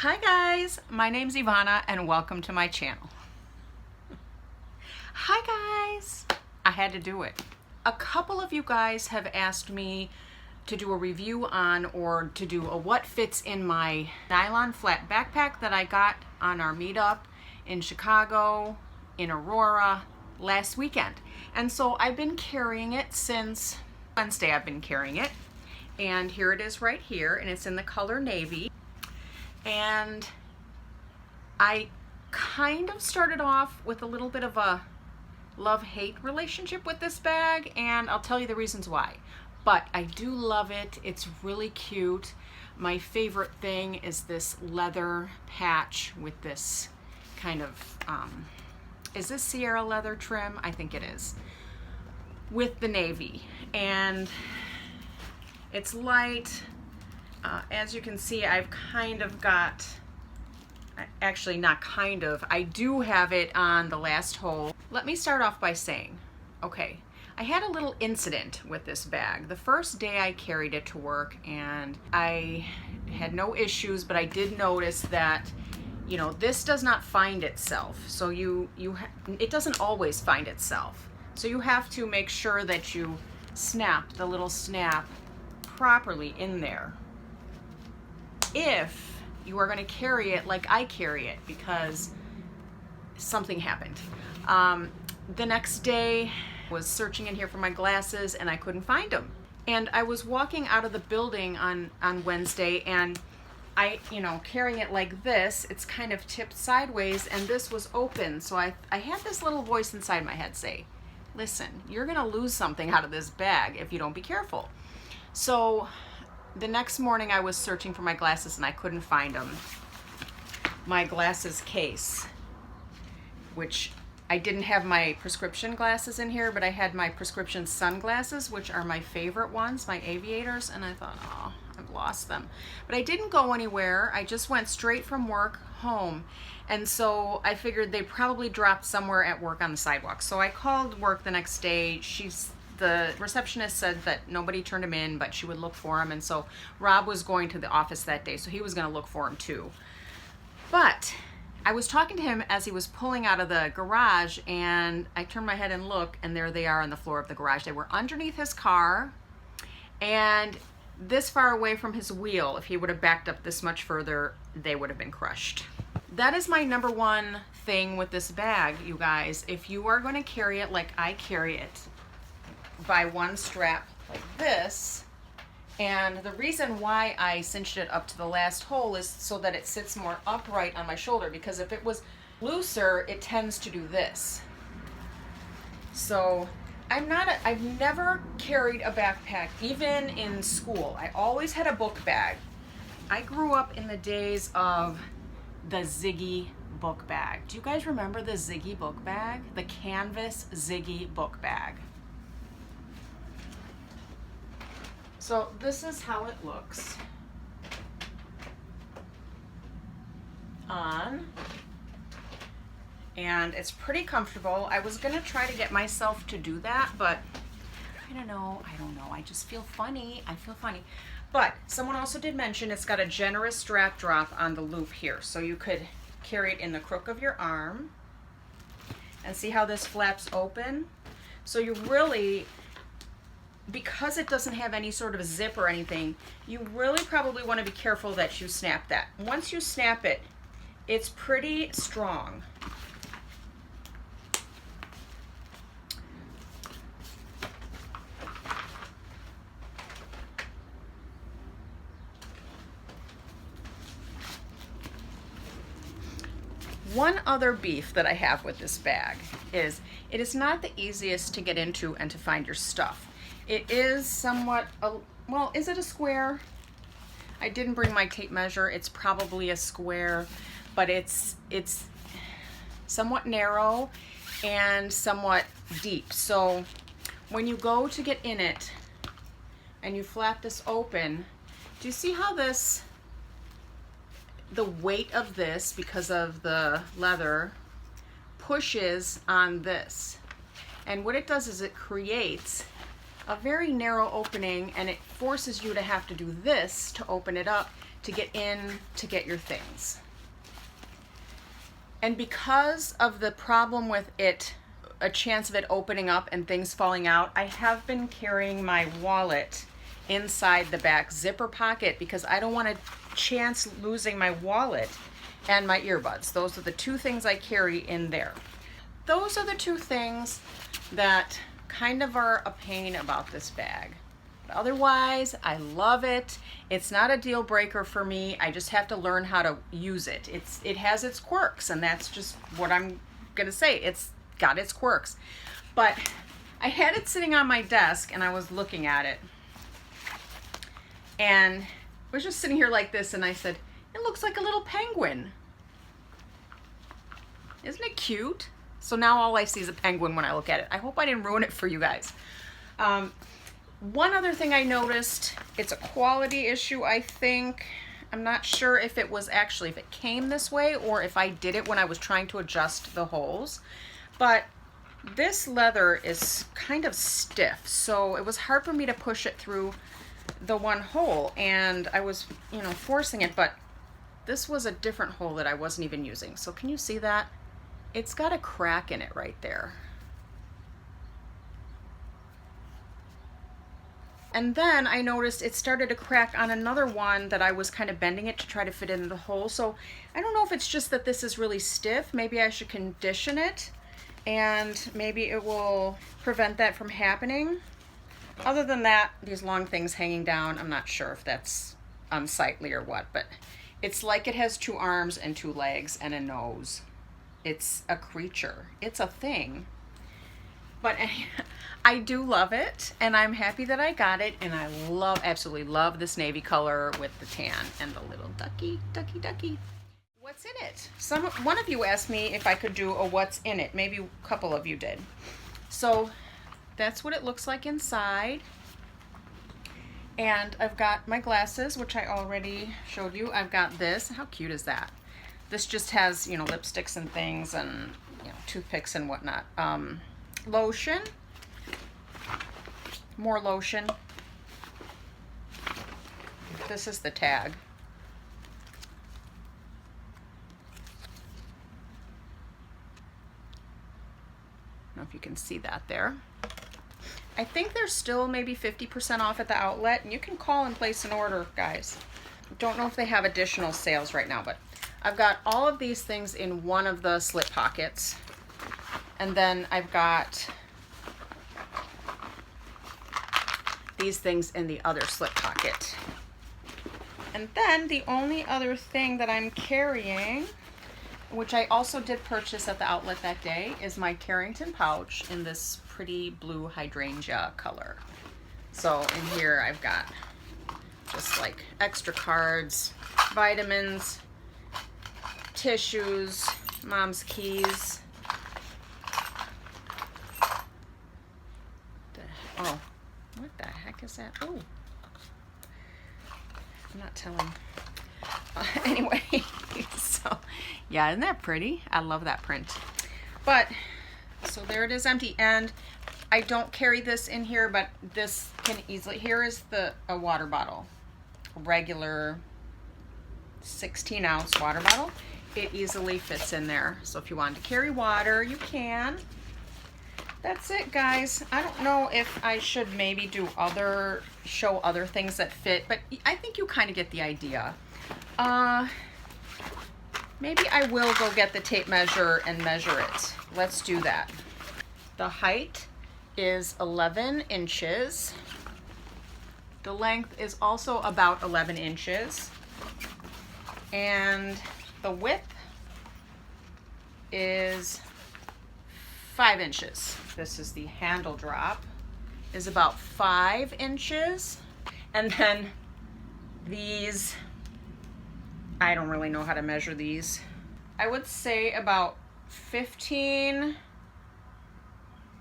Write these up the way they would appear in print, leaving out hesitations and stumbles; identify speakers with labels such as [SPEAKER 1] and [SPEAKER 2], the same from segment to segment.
[SPEAKER 1] Hi guys, my name's Ivana and welcome to my channel. Hi guys, I had to do it. A couple of you guys have asked me to do a review on or to do a what fits in my nylon flat backpack that I got on our meetup in Chicago, in Aurora last weekend. And so I've been carrying it since Wednesday. I've been carrying it, and here it is right here, and it's in the color navy. And I kind of started off with a little bit of a love-hate relationship with this bag, and I'll tell you the reasons why. But I do love it. It's really cute. My favorite thing is this leather patch with this kind of, is this Sierra leather trim? I think it is. With the navy. And it's light. As you can see, I've kind of got, actually not kind of, I do have it on the last hole. Let me start off by saying, okay, I had a little incident with this bag. The first day I carried it to work and I had no issues, but I did notice that, you know, this does not find itself. So it doesn't always find itself. So you have to make sure that you snap the little snap properly in there if you are going to carry it like I carry it, because something happened. The next day I was searching in here for my glasses and I couldn't find them. And I was walking out of the building on Wednesday, and carrying it like this, it's kind of tipped sideways and this was open. So I had this little voice inside my head say, listen, you're going to lose something out of this bag if you don't be careful. So the next morning I was searching for my glasses and I couldn't find them. My glasses case, which I didn't have my prescription glasses in here, but I had my prescription sunglasses, which are my favorite ones, my aviators, and I thought, oh, I've lost them. But I didn't go anywhere. I just went straight from work home. And so I figured they probably dropped somewhere at work on the sidewalk. So I called work the next day. The receptionist said that nobody turned him in, but she would look for him. And so Rob was going to the office that day, so he was going to look for him too. But I was talking to him as he was pulling out of the garage, and I turned my head and looked, and there they are on the floor of the garage. They were underneath his car and this far away from his wheel. If he would have backed up this much further, they would have been crushed. That is my number one thing with this bag, you guys. If you are going to carry it like I carry it, by one strap like this, and the reason why I cinched it up to the last hole is so that it sits more upright on my shoulder, because if it was looser, it tends to do this. So I've never carried a backpack, even in school. I always had a book bag. I grew up in the days of the Ziggy book bag. Do you guys remember the Ziggy book bag? The canvas Ziggy book bag. So this is how it looks on, and it's pretty comfortable. I was gonna try to get myself to do that, but I don't know, I just feel funny. I feel funny. But someone also did mention it's got a generous strap drop on the loop here, so you could carry it in the crook of your arm. And see how this flaps open? So you really, because it doesn't have any sort of zip or anything, you really probably want to be careful that you snap that. Once you snap it, it's pretty strong. One other beef that I have with this bag is it is not the easiest to get into and to find your stuff. It is somewhat, well, is it a square? I didn't bring my tape measure. It's probably a square, but it's somewhat narrow and somewhat deep. So when you go to get in it and you flap this open, do you see how the weight of this, because of the leather, pushes on this? And what it does is it creates a very narrow opening, and it forces you to have to do this to open it up to get in to get your things. And because of the problem with it, a chance of it opening up and things falling out, I have been carrying my wallet inside the back zipper pocket because I don't want to chance losing my wallet and my earbuds. Those are the two things I carry in there. Those are the two things that kind of are a pain about this bag. But otherwise, I love it. It's not a deal breaker for me. I just have to learn how to use it. It has its quirks, and that's just what I'm gonna say. It's got its quirks. But I had it sitting on my desk and I was looking at it. And I was just sitting here like this and I said, it looks like a little penguin. Isn't it cute? So now all I see is a penguin when I look at it. I hope I didn't ruin it for you guys. One other thing I noticed, it's a quality issue, I think. I'm not sure if it was actually, if it came this way or if I did it when I was trying to adjust the holes. But this leather is kind of stiff, so it was hard for me to push it through the one hole, and I was, forcing it, but this was a different hole that I wasn't even using. So can you see that? It's got a crack in it right there. And then I noticed it started to crack on another one that I was kind of bending it to try to fit in the hole. So I don't know if it's just that this is really stiff. Maybe I should condition it and maybe it will prevent that from happening. Other than that, these long things hanging down, I'm not sure if that's unsightly or what, but it's like it has two arms and two legs and a nose. It's a creature. It's a thing. But I do love it, and I'm happy that I got it, and I absolutely love this navy color with the tan and the little ducky. What's in it? One of you asked me if I could do a what's in it. Maybe a couple of you did. So that's what it looks like inside. And I've got my glasses, which I already showed you. I've got this. How cute is that? This just has, lipsticks and things and, toothpicks and whatnot. Lotion. More lotion. This is the tag. I don't know if you can see that there. I think there's still maybe 50% off at the outlet, and you can call and place an order, guys. Don't know if they have additional sales right now, but I've got all of these things in one of the slip pockets, and then I've got these things in the other slip pocket. And then the only other thing that I'm carrying, which I also did purchase at the outlet that day, is my Carrington pouch in this pretty blue hydrangea color. So in here I've got just like extra cards, vitamins, tissues, mom's keys. Oh, what the heck is that? Oh, I'm not telling. Anyway, so yeah, isn't that pretty? I love that print. But so there it is empty, and I don't carry this in here, but this can easily, here is a water bottle, a regular 16-ounce water bottle. It easily fits in there. So if you want to carry water, you can. That's it, guys. I don't know if I should maybe show other things that fit, but I think you kind of get the idea. Maybe I will go get the tape measure and measure it. Let's do that. The height is 11 inches. The length is also about 11 inches. And the width is 5 inches. This is the handle drop, is about 5 inches. And then these, I don't really know how to measure these. I would say about 15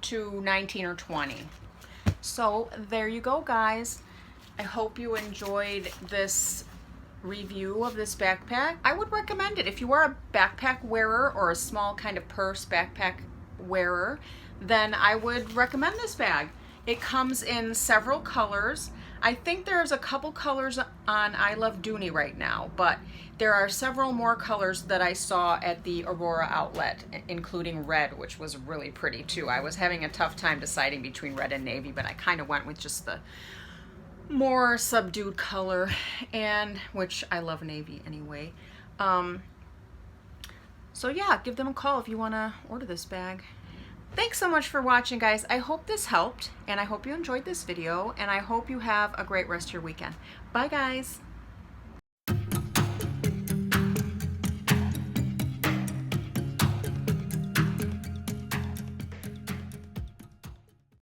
[SPEAKER 1] to 19 or 20. So there you go, guys. I hope you enjoyed this review of this backpack. I would recommend it. If you are a backpack wearer or a small kind of purse backpack wearer, then I would recommend this bag. It comes in several colors. I think there's a couple colors on I Love Dooney right now, but there are several more colors that I saw at the Aurora outlet, including red, which was really pretty too. I was having a tough time deciding between red and navy, but I kind of went with just the more subdued color, and which I love navy anyway. So yeah, give them a call if you want to order this bag. Thanks so much for watching, guys. I hope this helped, and I hope you enjoyed this video, and I hope you have a great rest of your weekend. Bye, guys.